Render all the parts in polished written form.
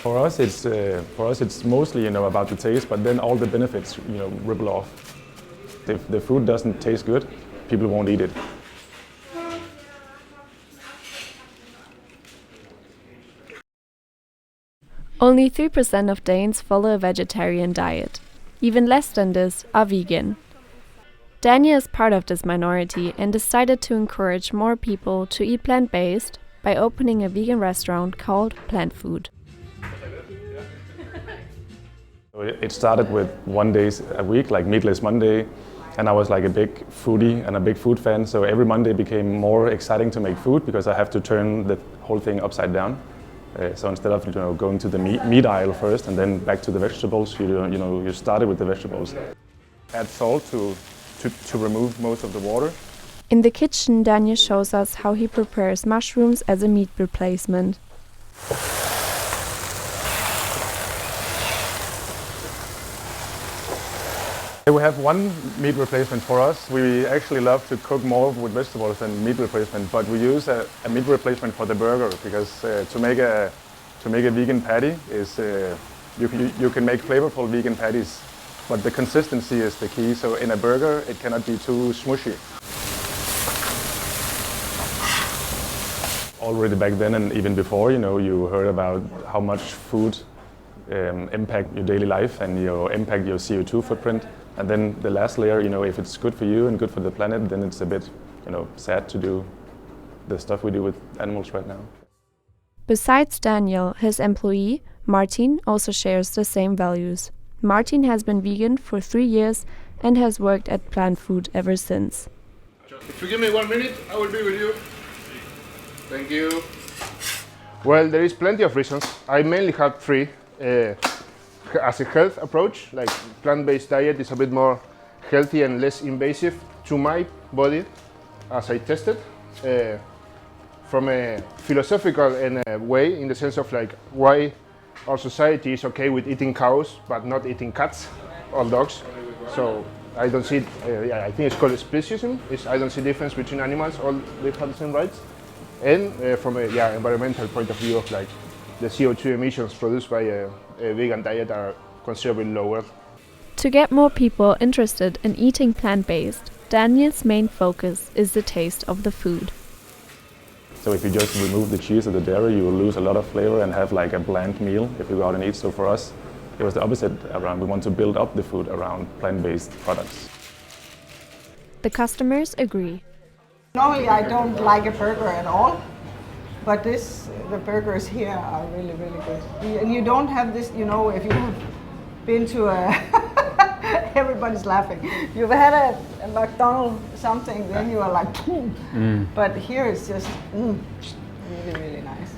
For us, it's mostly about the taste, but then all the benefits ripple off. If the food doesn't taste good, people won't eat it. Only 3% of Danes follow a vegetarian diet. Even less than this are vegan. Daniel is part of this minority and decided to encourage more people to eat plant-based by opening a vegan restaurant called Plant Food. It started with 1 day a week, like Meatless Monday, and I was like a big foodie and a big food fan, so every Monday became more exciting to make food because I have to turn the whole thing upside down. So instead of going to the meat aisle first and then back to the vegetables, you started with the vegetables. Add salt to remove most of the water. In the kitchen, Daniel shows us how he prepares mushrooms as a meat replacement. We have one meat replacement for us. We actually love to cook more with vegetables than meat replacement, but we use a meat replacement for the burger because to make a vegan patty is you can make flavorful vegan patties, but the consistency is the key. So in a burger, it cannot be too smushy. Already back then and even before, you heard about how much food impact your daily life and impact your CO2 footprint. And then the last layer, if it's good for you and good for the planet, then it's a bit, sad to do the stuff we do with animals right now. Besides Daniel, his employee, Martin, also shares the same values. Martin has been vegan for 3 years and has worked at Plant Food ever since. If you give me 1 minute, I will be with you. Thank you. Well, there is plenty of reasons. I mainly have 3. As a health approach, like plant-based diet is a bit more healthy and less invasive to my body, as I tested. From a philosophical way, in the sense of like why our society is okay with eating cows but not eating cats or dogs. So I don't see, I think it's called speciesism. I don't see difference between animals. All they have the same rights. And from a environmental point of view of like the CO2 emissions produced by a vegan diet are considerably lower. To get more people interested in eating plant-based, Daniel's main focus is the taste of the food. So if you just remove the cheese or the dairy, you will lose a lot of flavor and have like a bland meal if you go out and eat. So for us, it was the opposite around. We want to build up the food around plant-based products. The customers agree. Normally I don't like a burger at all. But the burgers here are really, really good. And you don't have this, if you have been to everybody's laughing. You've had a McDonald's something, then you are like, But here it's just really, really nice.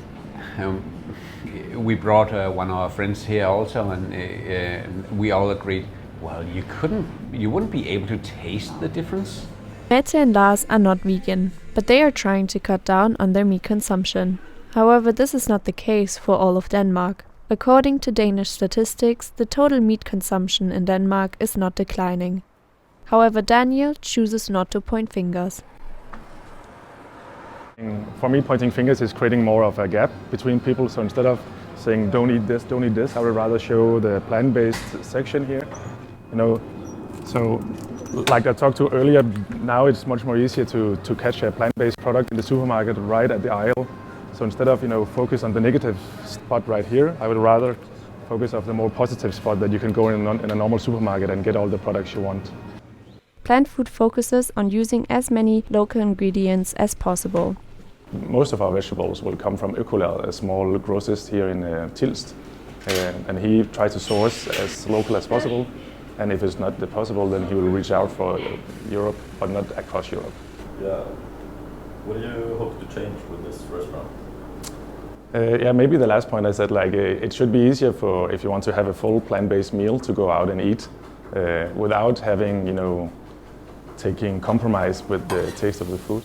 We brought one of our friends here also, and we all agreed, well, you wouldn't be able to taste the difference. Mette and Lars are not vegan, but they are trying to cut down on their meat consumption. However, this is not the case for all of Denmark. According to Danish statistics, the total meat consumption in Denmark is not declining. However, Daniel chooses not to point fingers. For me, pointing fingers is creating more of a gap between people. So instead of saying, don't eat this, I would rather show the plant-based section here. So like I talked to earlier, now it's much more easier to catch a plant-based product in the supermarket right at the aisle. So instead of focus on the negative spot right here, I would rather focus on the more positive spot that you can go in a normal supermarket and get all the products you want. Plant Food focuses on using as many local ingredients as possible. Most of our vegetables will come from Økolad, a small grocerist here in Tilst, and he tries to source as local as possible. And if it's not possible, then he will reach out for Europe, but not across Europe. Yeah. What do you hope to change with this restaurant? Maybe the last point I said, like it should be easier for if you want to have a full plant-based meal to go out and eat without having, taking compromise with the taste of the food.